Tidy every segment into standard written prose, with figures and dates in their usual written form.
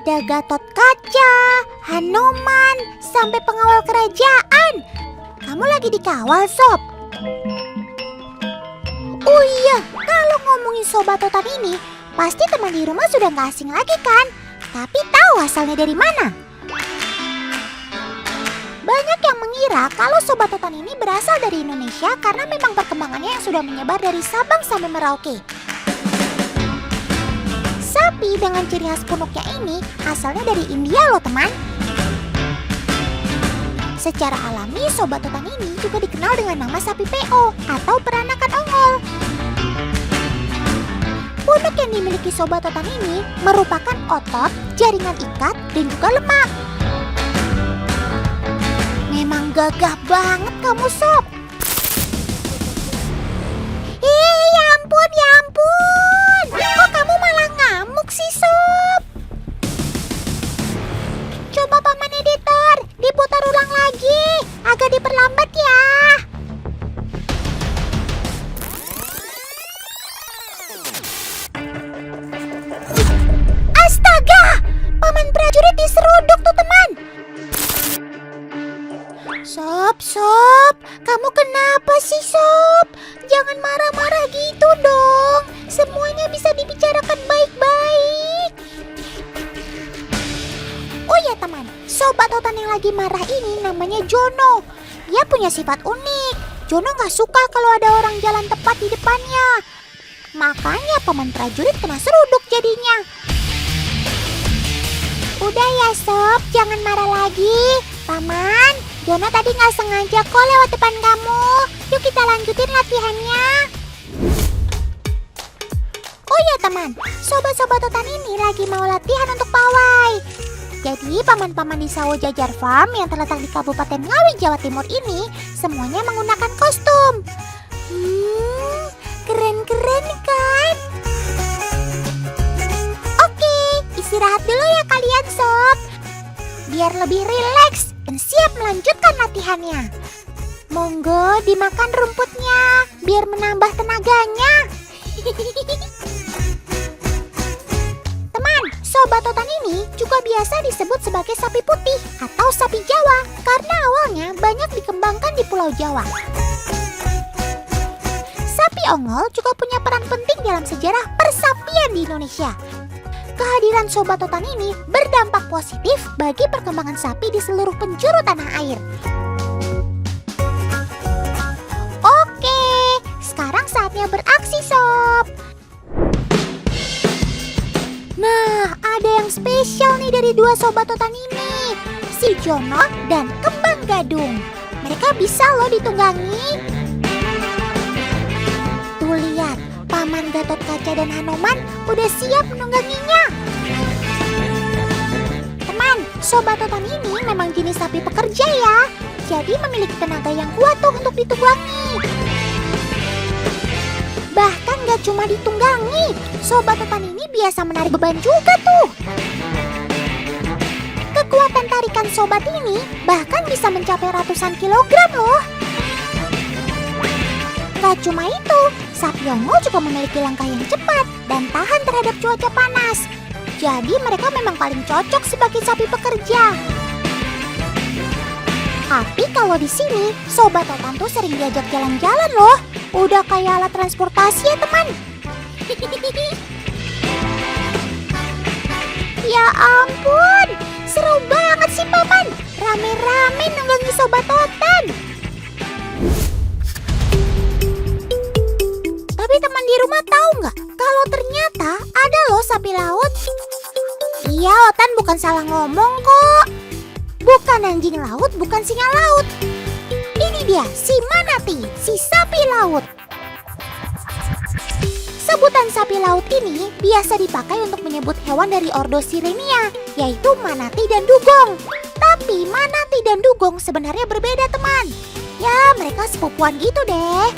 Ada Gatot Kaca, Hanoman, sampai pengawal kerajaan. Kamu lagi dikawal, Sob? Oh iya, kalau ngomongin Sobat Totan ini, pasti teman di rumah sudah gak asing lagi kan? Tapi tahu asalnya dari mana? Banyak yang mengira kalau Sobat Totan ini berasal dari Indonesia karena memang perkembangannya yang sudah menyebar dari Sabang sampai Merauke. Sapi dengan ciri khas punuknya ini asalnya dari India loh teman. Secara alami Sobat Totan ini juga dikenal dengan nama sapi PO atau peranakan ongol. Punuk yang dimiliki Sobat Totan ini merupakan otot, jaringan ikat, dan juga lemak. Memang gagah banget kamu, Sob. Ya ampun, ya ampun. Kok kamu malah ngamuk sih, Sob? Coba Paman Editor, diputar ulang lagi. Agak diperlambat ya. Astaga, Paman prajurit diseruduk tuh teman. Sob, kamu kenapa sih Sob? Jangan marah-marah gitu dong. Semuanya bisa dibicarakan baik-baik. Oh ya teman, Sobat Totan yang lagi marah ini namanya Jono. Dia punya sifat unik. Jono gak suka kalau ada orang jalan tepat di depannya. Makanya Paman prajurit kena seruduk jadinya. Udah ya Sob, jangan marah lagi. Paman, Jono tadi gak sengaja kok lewat depan kamu. Yuk kita lanjutin latihannya. Oh ya teman, Sobat-Sobat Totan ini lagi mau latihan untuk pawai. Jadi paman-paman di Sawo Jajar Farm yang terletak di Kabupaten Ngawi, Jawa Timur ini semuanya menggunakan kostum. Keren-keren kan? Oke, istirahat dulu ya kalian Sob. Biar lebih rileks dan siap melanjutkan latihannya. Monggo dimakan rumputnya biar menambah tenaganya. Teman, Sobat Totan ini juga biasa disebut sebagai sapi putih atau sapi Jawa karena awalnya banyak dikembangkan di Pulau Jawa. Sapi ongol juga punya peran penting dalam sejarah persapian di Indonesia. Kehadiran Sobat Totan ini berdampak positif bagi perkembangan sapi di seluruh penjuru tanah air. Oke, sekarang saatnya beraksi Sob. Nah, ada yang spesial nih dari dua Sobat Totan ini, si Jono dan Kembang Gadung. Mereka bisa loh ditunggangi. Tuh lihat, Paman Gatot Kaca dan Hanoman udah siap menungganginya. Teman, Sobat Totan ini memang jenis sapi pekerja ya. Jadi memiliki tenaga yang kuat tuh untuk ditunggangi. Bahkan gak cuma ditunggangi, Sobat Totan ini biasa menarik beban juga tuh. Kekuatan tarikan Sobat ini bahkan bisa mencapai ratusan kilogram loh. Gak cuma itu, sapi ongol juga memiliki langkah yang cepat dan tahan terhadap cuaca panas. Jadi mereka memang paling cocok sebagai sapi pekerja. Tapi kalau di sini, Sobat Totan tuh sering diajak jalan-jalan loh. Udah kayak alat transportasi ya teman. Ya ampun, seru banget sih Paman. Rame-rame nunggangi Sobat Totan. Tapi teman di rumah tahu nggak kalau ternyata ada loh sapi laut? Iya, Otan bukan salah ngomong kok. Bukan anjing laut, bukan singa laut. Ini dia, si manatee, si sapi laut. Sebutan sapi laut ini biasa dipakai untuk menyebut hewan dari ordo Sirenia, yaitu manatee dan dugong. Tapi manatee dan dugong sebenarnya berbeda teman. Ya, mereka sepupuan gitu deh.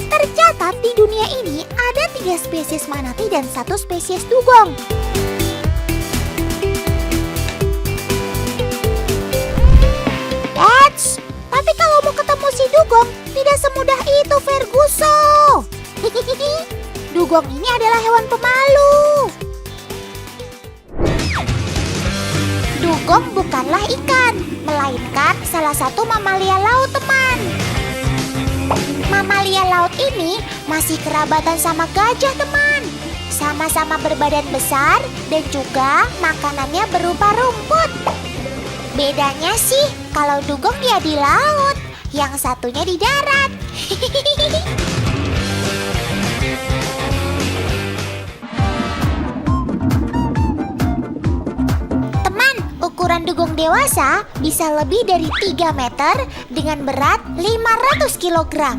Tercatat di dunia ini ada 3 spesies manatee dan 1 spesies dugong. Tapi kalau mau ketemu si dugong, tidak semudah itu Ferguso. Dugong ini adalah hewan pemalu. dugong bukanlah ikan, melainkan salah satu mamalia laut, teman. Mamalia laut ini masih kerabatan sama gajah, teman. Sama-sama berbadan besar dan juga makanannya berupa rumput. Bedanya sih, kalau dugong dia di laut, yang satunya di darat. Teman, ukuran dugong dewasa bisa lebih dari 3 meter dengan berat 500 kilogram.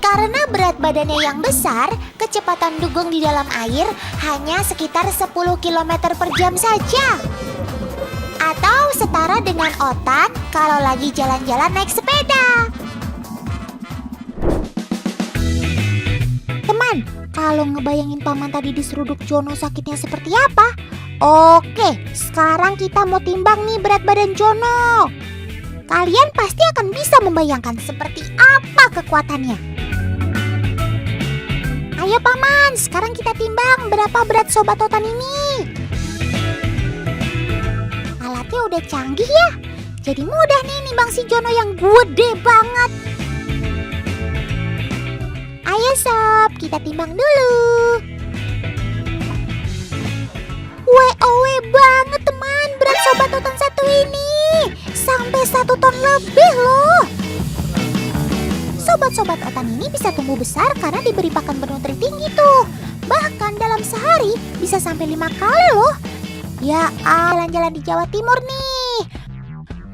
Karena berat badannya yang besar, kecepatan dugong di dalam air hanya sekitar 10 km per jam saja. Atau setara dengan otak kalau lagi jalan-jalan naik sepeda. Teman, kalau ngebayangin paman tadi diseruduk Jono sakitnya seperti apa? Oke, sekarang kita mau timbang nih berat badan Jono. Kalian pasti akan bisa membayangkan seperti apa kekuatannya. Ayo paman, sekarang kita timbang berapa berat Sobat Totan ini. Alatnya udah canggih ya, jadi mudah nih nimbang si Jono yang gede banget. Ayo sob, kita timbang dulu. Weowe banget teman, berat Sobat Totan satu ini sampai 1 ton lebih loh. Sobat-sobat Totan ini bisa tumbuh besar karena diberi pakan bernutri tinggi tuh. Bahkan dalam sehari bisa sampai 5 kali loh. Ya, jalan-jalan di Jawa Timur nih.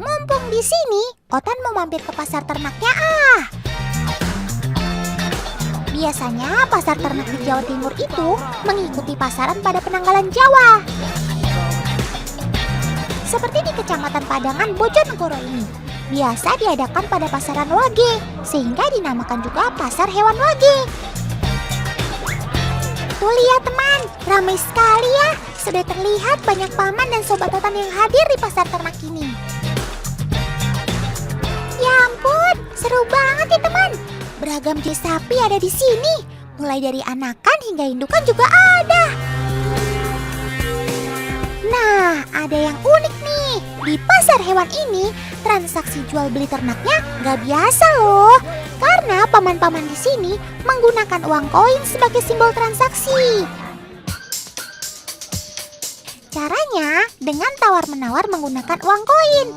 Mumpung di sini, Otan mau mampir ke pasar ternaknya Biasanya pasar ternak di Jawa Timur itu mengikuti pasaran pada penanggalan Jawa. Seperti di Kecamatan Padangan, Bojonegoro ini. Biasa diadakan pada pasaran Wage, sehingga dinamakan juga pasar hewan Wage. Tuh lihat teman, ramai sekali ya. Sudah terlihat banyak paman dan Sobat Totan yang hadir di pasar ternak ini. Ya ampun, seru banget ya teman. Beragam jenis sapi ada di sini. Mulai dari anakan hingga indukan juga ada. Nah, ada yang unik nih. Di pasar hewan ini, transaksi jual beli ternaknya nggak biasa loh. Karena paman-paman di sini menggunakan uang koin sebagai simbol transaksi. Caranya dengan tawar-menawar menggunakan uang koin.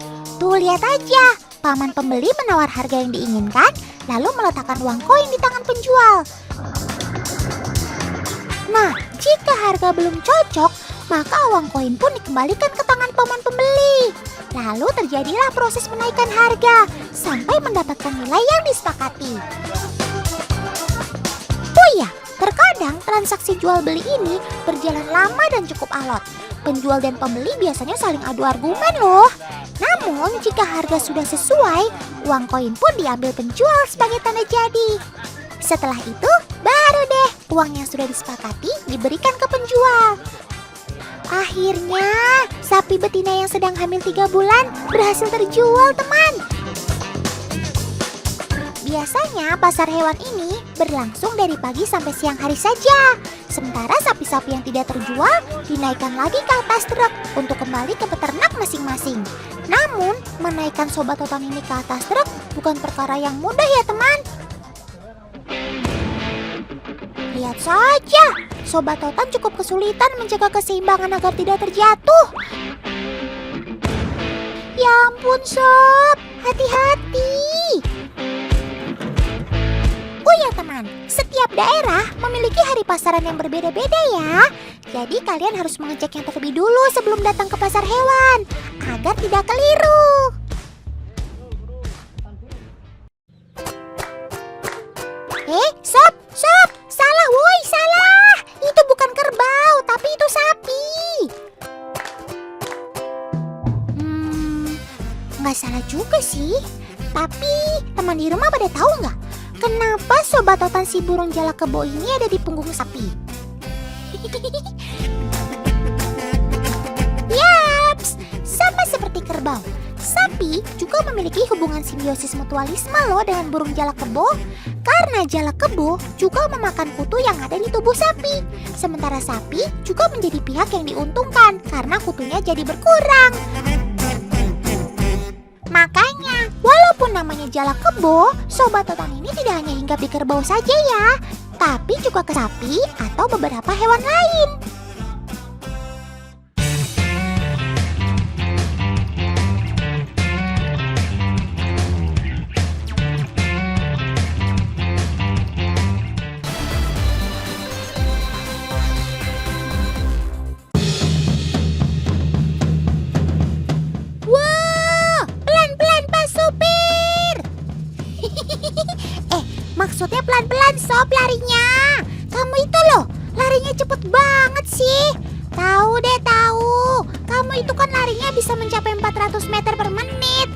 Tuh lihat aja, paman pembeli menawar harga yang diinginkan, lalu meletakkan uang koin di tangan penjual. Nah, jika harga belum cocok, maka uang koin pun dikembalikan ke tangan paman pembeli. Lalu terjadilah proses menaikkan harga sampai mendapatkan nilai yang disepakati. Oh iya, terkadang transaksi jual beli ini berjalan lama dan cukup alot. Penjual dan pembeli biasanya saling adu argumen loh. Namun jika harga sudah sesuai, uang koin pun diambil penjual sebagai tanda jadi. Setelah itu, baru deh uang yang sudah disepakati diberikan ke penjual. Akhirnya, sapi betina yang sedang hamil 3 bulan berhasil terjual, teman. Biasanya pasar hewan ini berlangsung dari pagi sampai siang hari saja. Sementara sapi-sapi yang tidak terjual dinaikkan lagi ke atas truk untuk kembali ke peternak masing-masing. Namun, menaikkan Sobat Totan ini ke atas truk bukan perkara yang mudah ya, teman. Lihat saja, Sobat Totan cukup kesulitan menjaga keseimbangan agar tidak terjatuh. Ya ampun sob, hati-hati. Oh ya teman, setiap daerah memiliki hari pasaran yang berbeda-beda ya. Jadi kalian harus mengeceknya terlebih dulu sebelum datang ke pasar hewan, agar tidak keliru. Sob, salah woi, salah. Itu bukan kerbau, tapi itu sapi. Nggak salah juga sih. Tapi teman di rumah pada tahu nggak? Kenapa Sobat Totan si burung jalak kebo ini ada di punggung sapi? Yaps, sama seperti kerbau. Sapi sapi juga memiliki hubungan simbiosis mutualisme loh dengan burung jalak kebo. Karena jalak kebo juga memakan kutu yang ada di tubuh sapi. Sementara sapi juga menjadi pihak yang diuntungkan karena kutunya jadi berkurang. Makanya, walaupun namanya jalak kebo, Sobat Otan ini tidak hanya hinggap di kerbau saja ya, tapi juga ke sapi atau beberapa hewan lain. Maksudnya pelan-pelan sob larinya. Kamu itu loh, larinya cepet banget sih. Tahu deh tahu. Kamu itu kan larinya bisa mencapai 400 meter per menit.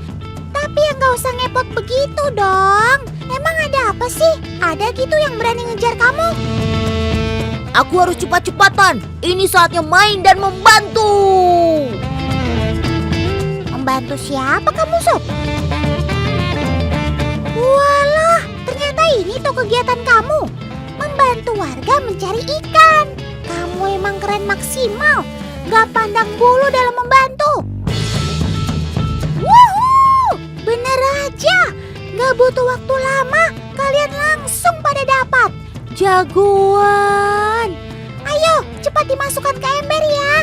Tapi ya nggak usah ngepot begitu dong. Emang ada apa sih? Ada gitu yang berani ngejar kamu? Aku harus cepat-cepatan. Ini saatnya main dan membantu. Membantu siapa kamu sob? Walah, ternyata ini tuh kegiatan kamu. Membantu warga mencari ikan. Kamu emang keren maksimal. Gak pandang bulu dalam membantu. Wuhuu, bener aja. Gak butuh waktu lama, kalian langsung pada dapat. Jagoan. Ayo, cepat dimasukkan ke ember ya.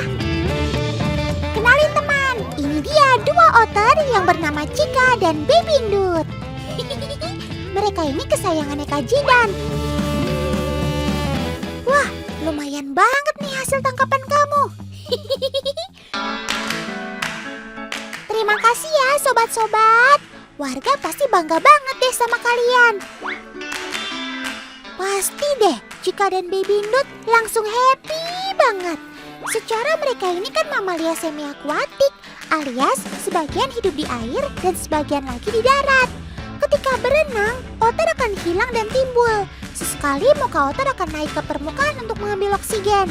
Kenalin teman, ini dia dua otter yang bernama Cika dan Baby Ndut. Mereka ini kesayangannya Kak Jidan. Wah, lumayan banget nih hasil tangkapan kamu. Terima kasih ya sobat-sobat. Warga pasti bangga banget deh sama kalian. Pasti deh, Cika dan Baby Ndut langsung happy banget. Secara mereka ini kan mamalia semi akuatik, alias sebagian hidup di air dan sebagian lagi di darat. Ketika berenang, otter akan hilang dan timbul. Sesekali muka otter akan naik ke permukaan untuk mengambil oksigen.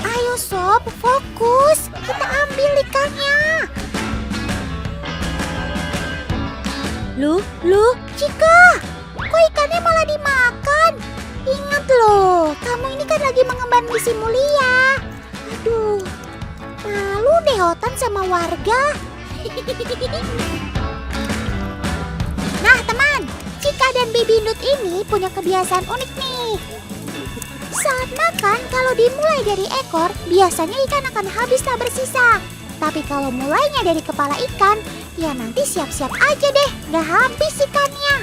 Ayo sob, fokus. Kita ambil ikannya. Loh, Cika. Kok ikannya malah dimakan? Ingat loh, kamu ini kan lagi mengemban misi mulia. Aduh, malu deh Otan sama warga. Nah teman, Cika dan Baby Ndut ini punya kebiasaan unik nih. Saat makan, kalau dimulai dari ekor, biasanya ikan akan habis tak bersisa. Tapi kalau mulainya dari kepala ikan, ya nanti siap-siap aja deh, gak habis ikannya.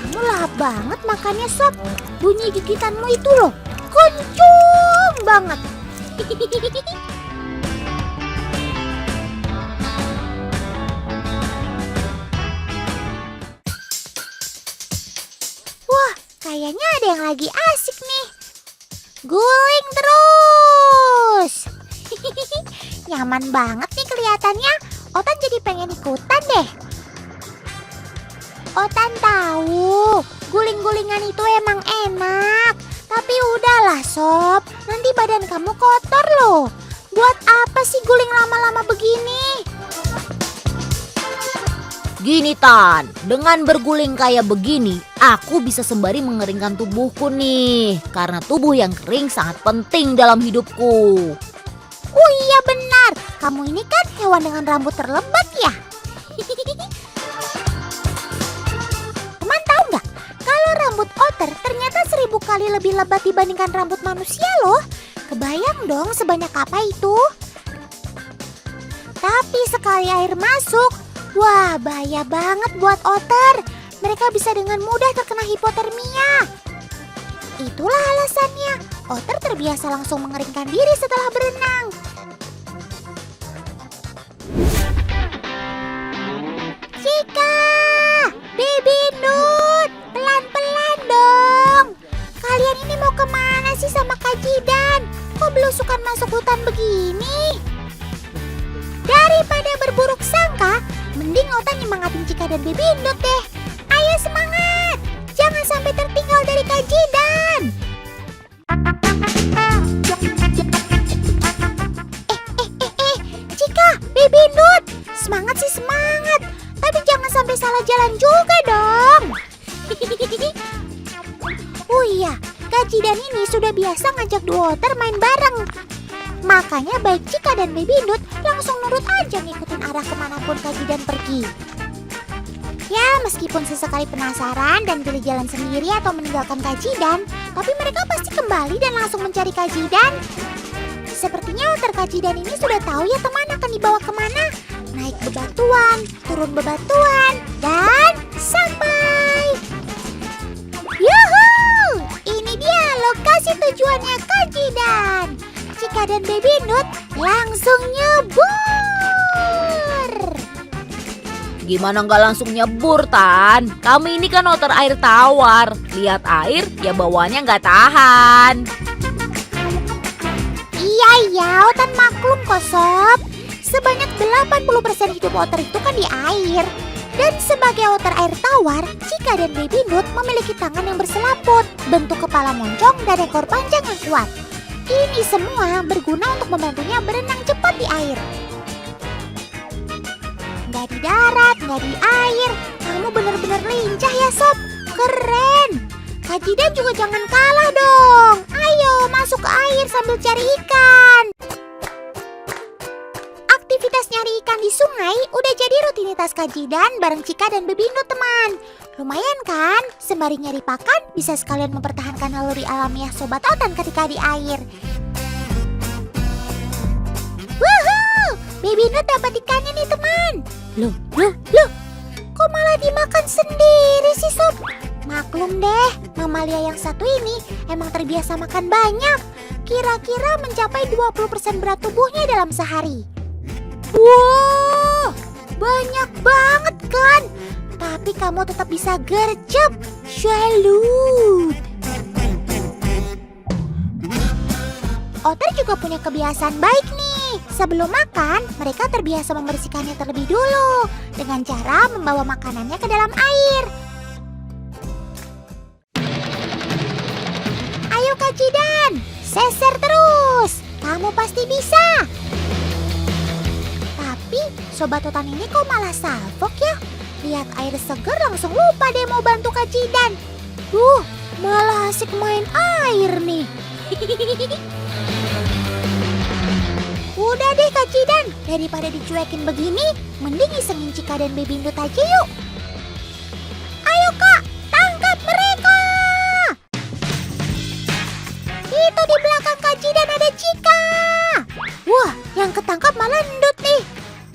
Kamu lahap banget makannya sob. Bunyi gigitanmu itu loh, kencung banget. Kayaknya ada yang lagi asik nih. Guling terus. Nyaman banget nih kelihatannya. Otan jadi pengen ikutan deh. Otan tahu, guling-gulingan itu emang enak. Tapi udahlah sob, nanti badan kamu kotor loh. Buat apa sih guling lama-lama begini? Gini Tan, dengan berguling kayak begini, aku bisa sembari mengeringkan tubuhku nih. Karena tubuh yang kering sangat penting dalam hidupku. Oh iya benar, kamu ini kan hewan dengan rambut terlebat ya? Teman tahu nggak, kalau rambut otter ternyata 1000 kali lebih lebat dibandingkan rambut manusia loh. Kebayang dong sebanyak apa itu? Tapi sekali air masuk, wah, bahaya banget buat otter. Mereka bisa dengan mudah terkena hipotermia. Itulah alasannya, otter terbiasa langsung mengeringkan diri setelah berenang. Cika, Baby Ndut, pelan-pelan dong. Kalian ini mau kemana sih sama Kak Jidan? Kok belusukan masuk hutan begini? Daripada berburuk sangka, mending Otan nyemangatin Cika dan Baby Ndut deh. Ayo semangat, jangan sampai tertinggal dari Kak Jidan. Cika, Baby Ndut. udah biasa ngajak Duotar main bareng. Makanya baik Cika dan Baby Nut langsung nurut aja ngikutin arah kemanapun Kak Jidan pergi. Ya, meskipun sesekali penasaran dan pilih jalan sendiri atau meninggalkan Kak Jidan, tapi mereka pasti kembali dan langsung mencari Kak Jidan. Sepertinya otter Kak Jidan ini sudah tahu ya teman akan dibawa kemana. Naik bebatuan, turun bebatuan, dan sampai. Yuhuu! Ini dia lokasi tujuannya Kak Jidan. Cika dan Baby Nut langsung nyebur. Gimana nggak langsung nyebur, Tan? Kami ini kan otter air tawar. Lihat air, ya bawaannya nggak tahan. Iya, Otan maklum kok Sob. Sebanyak 80% hidup otter itu kan di air. Dan sebagai otter air tawar, Cika dan Baby Nut memiliki tangan yang berselaput, bentuk kepala moncong dan ekor panjang yang kuat. Ini semua berguna untuk membantunya berenang cepat di air. Nggak di darat, nggak di air. Kamu benar-benar lincah ya Sob. Keren. Kak Jidan juga jangan kalah dong. Ayo masuk ke air sambil cari ikan. Aktivitas nyari ikan di sungai udah jadi rutinitas Kak Jidan bareng Cika dan Baby Nut teman. Lumayan kan? Sembari nyari pakan bisa sekalian mempertahankan naluri alamiah Sobat Otan ketika di air. Wuhuu! Baby Nut dapat ikannya nih teman. Loh. Kok malah dimakan sendiri sih Sob? Maklum deh, mamalia yang satu ini emang terbiasa makan banyak. Kira-kira mencapai 20% berat tubuhnya dalam sehari. Wow, banyak banget kan? Tapi kamu tetap bisa gercep. Salut. Otter juga punya kebiasaan baik nih. Sebelum makan, mereka terbiasa membersihkannya terlebih dulu dengan cara membawa makanannya ke dalam air. Ayo Kak Jidan, seser terus. Kamu pasti bisa. Tapi Sobat Otan ini kok malah salfok ya? Lihat air seger langsung lupa deh mau bantu Kak Jidan. Malah asik main air nih. Udah deh Kak Jidan, daripada dicuekin begini, mending isengin Cika dan Baby Nut aja yuk. Ayo Kak, tangkap mereka. Itu di belakang Kak Jidan ada Cika. Wah, yang ketangkap malah Ndut nih.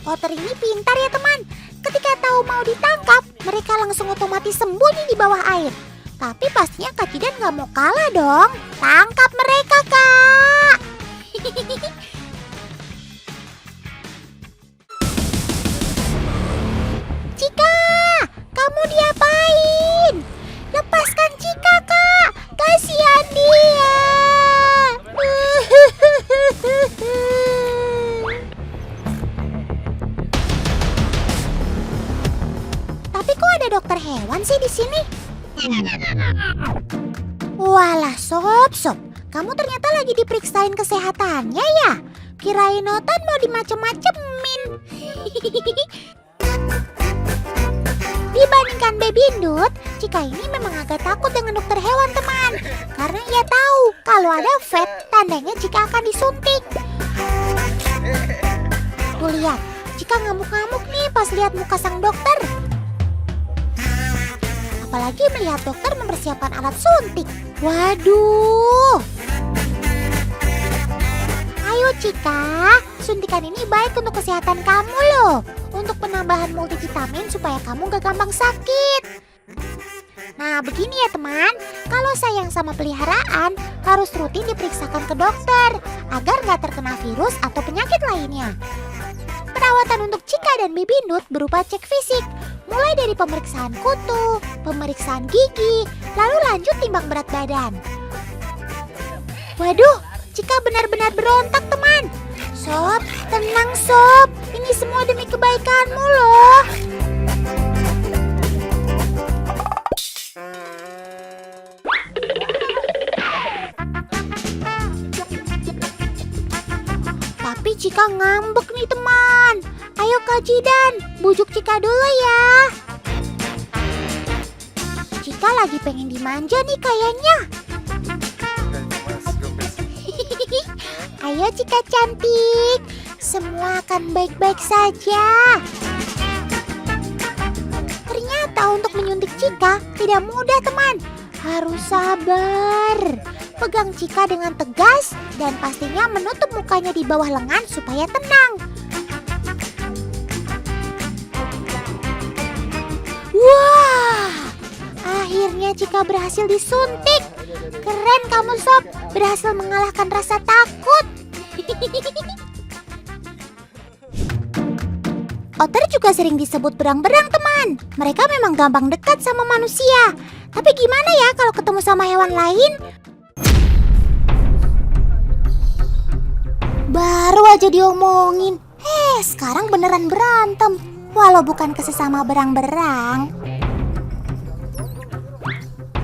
Otter ini pintar ya teman. Ketika tahu mau ditangkap, mereka langsung otomatis sembunyi di bawah air. Tapi pastinya Kak Jidan gak mau kalah dong. Tangkap mereka Kak. Cika, kamu diapain? Lepaskan Cika Kak, kasihan dia. Tapi kok ada dokter hewan sih di sini? Walah Sob, kamu ternyata lagi diperiksain kesehatannya ya? Kirain Otan mau dimacem-macemin. Dibandingkan Baby Nut, Cika ini memang agak takut dengan dokter hewan teman. Karena ia tahu kalau ada vet, tandanya Cika akan disuntik. Tuh lihat, Cika ngamuk-ngamuk nih pas lihat muka sang dokter. Apalagi melihat dokter mempersiapkan alat suntik. Waduh. Ayo Cika, suntikan ini baik untuk kesehatan kamu loh. Untuk penambahan multivitamin supaya kamu gak gampang sakit. Nah begini ya teman, kalau sayang sama peliharaan harus rutin diperiksakan ke dokter agar gak terkena virus atau penyakit lainnya. Perawatan untuk Cika dan Baby Nut berupa cek fisik, mulai dari pemeriksaan kutu, pemeriksaan gigi, lalu lanjut timbang berat badan. Waduh, Cika benar-benar berontak teman. Sob, tenang Sob, ini semua demi kebaikanmu loh. Tapi Cika ngambek nih teman. Ayo Kak Jidan, bujuk Cika dulu ya. Cika lagi pengen dimanja nih kayaknya. Ayo Cika cantik, semua akan baik-baik saja. Ternyata untuk menyuntik Cika tidak mudah teman. Harus sabar. Pegang Cika dengan tegas dan pastinya menutup mukanya di bawah lengan supaya tenang. Wah, akhirnya Cika berhasil disuntik. Keren kamu Sob, berhasil mengalahkan rasa takut. Otter juga sering disebut berang-berang teman. Mereka memang gampang dekat sama manusia. Tapi gimana ya kalau ketemu sama hewan lain? Baru aja diomongin. Sekarang beneran berantem. Walau bukan kesesama berang-berang.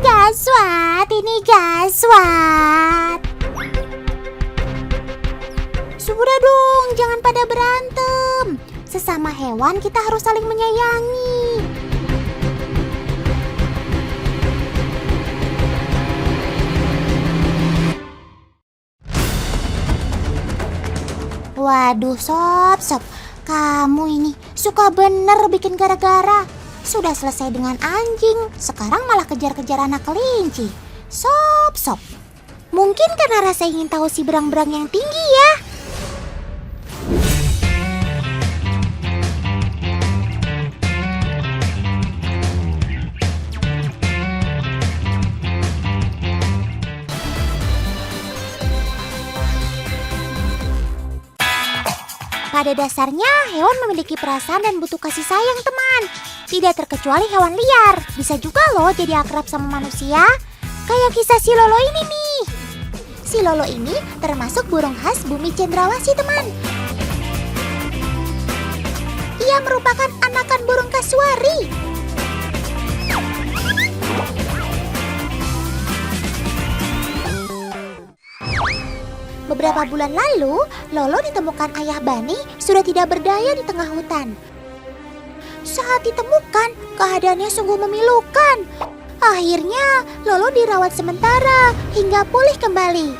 Gaswat, ini gaswat. Sudah dong, jangan pada berantem. Sesama hewan kita harus saling menyayangi. Waduh sob, kamu ini suka bener bikin gara-gara. Sudah selesai dengan anjing, sekarang malah kejar-kejar anak kelinci. Sob, mungkin karena rasa ingin tahu si berang-berang yang tinggi ya. Pada dasarnya, hewan memiliki perasaan dan butuh kasih sayang, teman. Tidak terkecuali hewan liar. Bisa juga loh jadi akrab sama manusia. Kayak kisah si Lolo ini nih. Si Lolo ini termasuk burung khas bumi cendrawasih, teman. Ia merupakan anakan burung kasuari. Beberapa bulan lalu, Lolo ditemukan ayah Bani sudah tidak berdaya di tengah hutan. Saat ditemukan, keadaannya sungguh memilukan. Akhirnya, Lolo dirawat sementara hingga pulih kembali.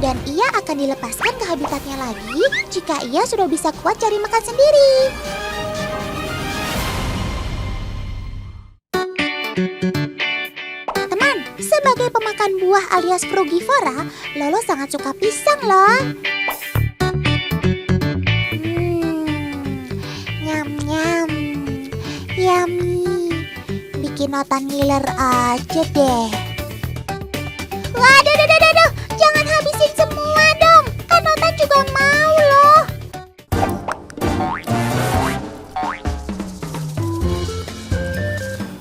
Dan ia akan dilepaskan ke habitatnya lagi jika ia sudah bisa kuat cari makan sendiri. Sebagai pemakan buah alias frugivora, Lolo sangat suka pisang loh. Nyam-nyam, yummy. Bikin otan ngiler aja deh. Waduh, jangan habisin semua dong. Kan otan juga mau loh.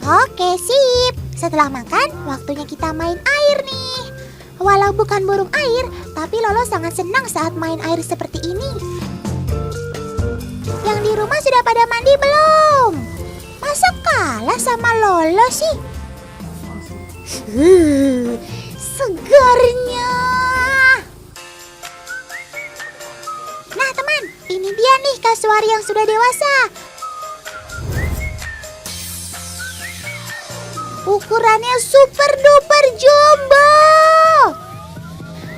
Oke, sip. Setelah makan, waktunya kita main air nih. Walau bukan burung air, tapi Lolo sangat senang saat main air seperti ini. Yang di rumah sudah pada mandi belum? Masa kalah sama Lolo sih? Segarnya. Nah teman, ini dia nih kasuari yang sudah dewasa. Ukurannya super duper jumbo.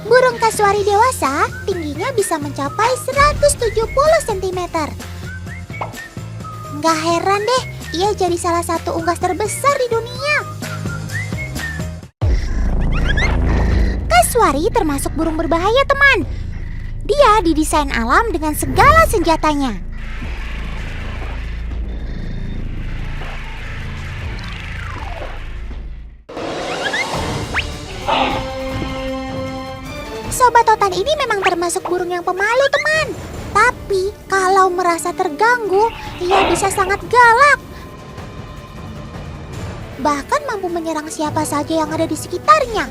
Burung kasuari dewasa tingginya bisa mencapai 170 cm. Nggak heran deh, ia jadi salah satu unggas terbesar di dunia. Kasuari termasuk burung berbahaya teman. Dia didesain alam dengan segala senjatanya. Sobat Otan ini memang termasuk burung yang pemalu teman. Tapi kalau merasa terganggu, ia bisa sangat galak. Bahkan mampu menyerang siapa saja yang ada di sekitarnya.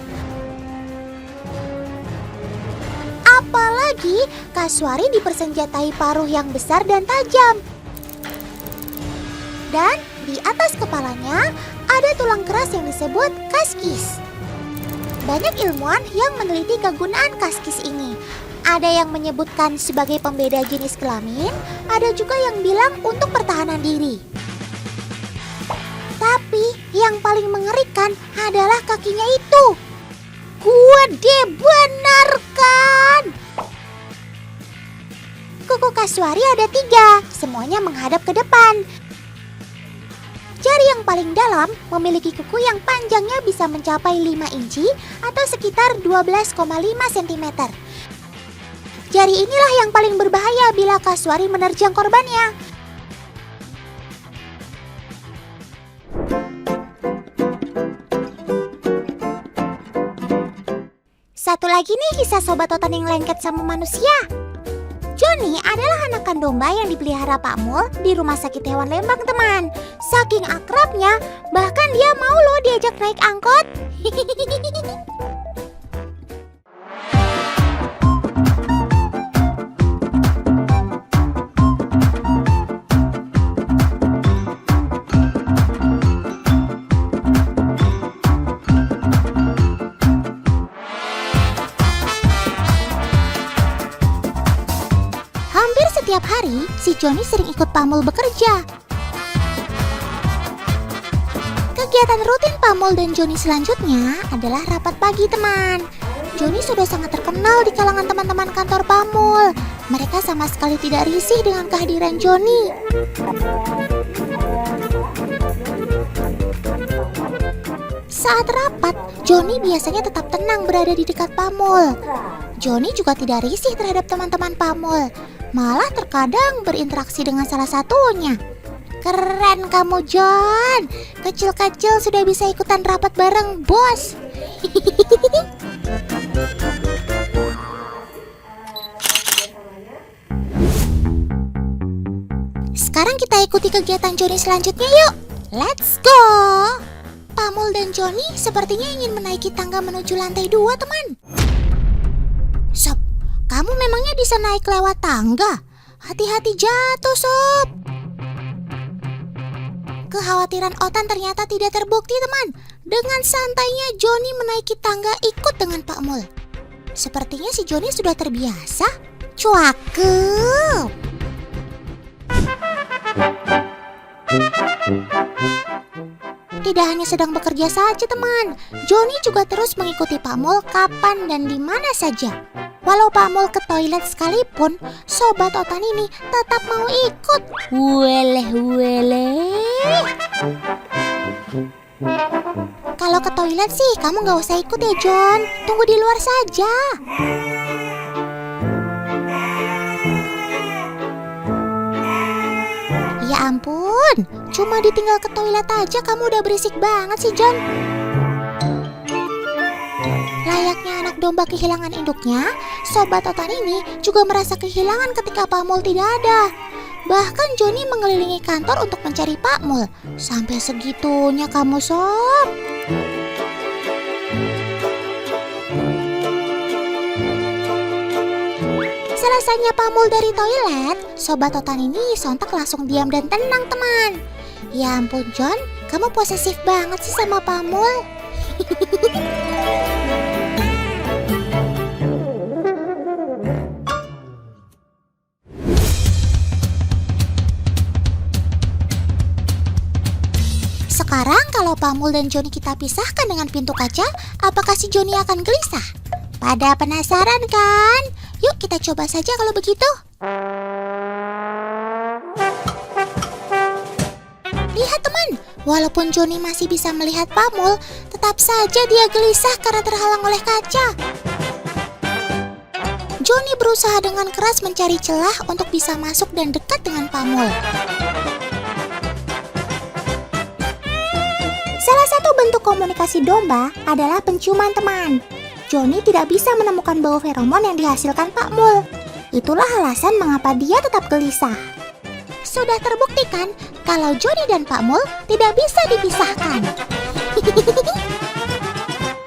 Apalagi kasuari dipersenjatai paruh yang besar dan tajam. Dan di atas kepalanya ada tulang keras yang disebut kaskis. Banyak ilmuwan yang meneliti kegunaan kaskis ini. Ada yang menyebutkan sebagai pembeda jenis kelamin, ada juga yang bilang untuk pertahanan diri. Tapi yang paling mengerikan adalah kakinya itu. Gede benar kan? Kuku kasuari ada 3, semuanya menghadap ke depan. Jari yang paling dalam memiliki kuku yang panjangnya bisa mencapai 5 inci atau sekitar 12,5 cm. Jari inilah yang paling berbahaya bila kasuari menerjang korbannya. Satu lagi nih kisah sobat Otan yang lengket sama manusia. Johnny adalah anakan domba yang dipelihara Pak Mul di rumah sakit hewan Lembang, teman. Saking akrabnya, bahkan dia mau loh diajak naik angkot. Hampir setiap hari, si Johnny sering ikut Pak Mul bekerja. Kegiatan rutin Pak Mul dan Johnny selanjutnya adalah rapat pagi, teman. Johnny sudah sangat terkenal di kalangan teman-teman kantor Pak Mul. Mereka sama sekali tidak risih dengan kehadiran Johnny. Saat rapat, Johnny biasanya tetap tenang berada di dekat Pak Mul. Johnny juga tidak risih terhadap teman-teman Pak Mul, malah terkadang berinteraksi dengan salah satunya. Keren kamu, John. Kecil-kecil sudah bisa ikutan rapat bareng bos. Sekarang kita ikuti kegiatan Johnny selanjutnya yuk. Let's go. Pak Mul dan Johnny sepertinya ingin menaiki tangga menuju lantai 2, teman. Sob, kamu memangnya bisa naik lewat tangga? Hati-hati jatuh, Sob. Kekhawatiran Otan ternyata tidak terbukti, teman. Dengan santainya Johnny menaiki tangga ikut dengan Pak Mul. Sepertinya si Johnny sudah terbiasa. Cakep. Tidak hanya sedang bekerja saja, teman. Johnny juga terus mengikuti Pak Mul kapan dan di mana saja. Walau Pak Mul ke toilet sekalipun, sobat Otan ini tetap mau ikut. Weleh. Kalau ke toilet sih, kamu gak usah ikut ya, John. Tunggu di luar saja. Ya ampun, cuma ditinggal ke toilet aja kamu udah berisik banget sih, John. Layaknya anak domba kehilangan induknya, sobat Otan ini juga merasa kehilangan ketika Pak Mul tidak ada. Bahkan Johnny mengelilingi kantor untuk mencari Pak Mul. Sampai segitunya kamu, Sob. Selesainya Pak Mul dari toilet, sobat Otan ini sontak langsung diam dan tenang, teman. Ya ampun, John, kamu posesif banget sih sama Pak Mul. Sekarang kalau Pak Mul dan Johnny kita pisahkan dengan pintu kaca, apakah si Johnny akan gelisah? Pada penasaran kan? Yuk kita coba saja kalau begitu. Lihat, teman, walaupun Johnny masih bisa melihat Pak Mul, tetap saja dia gelisah karena terhalang oleh kaca. Johnny berusaha dengan keras mencari celah untuk bisa masuk dan dekat dengan Pak Mul. Salah satu bentuk komunikasi domba adalah penciuman, teman. Johnny tidak bisa menemukan bau feromon yang dihasilkan Pak Mul. Itulah alasan mengapa dia tetap gelisah. Sudah terbuktikan kalau Johnny dan Pak Mul tidak bisa dipisahkan.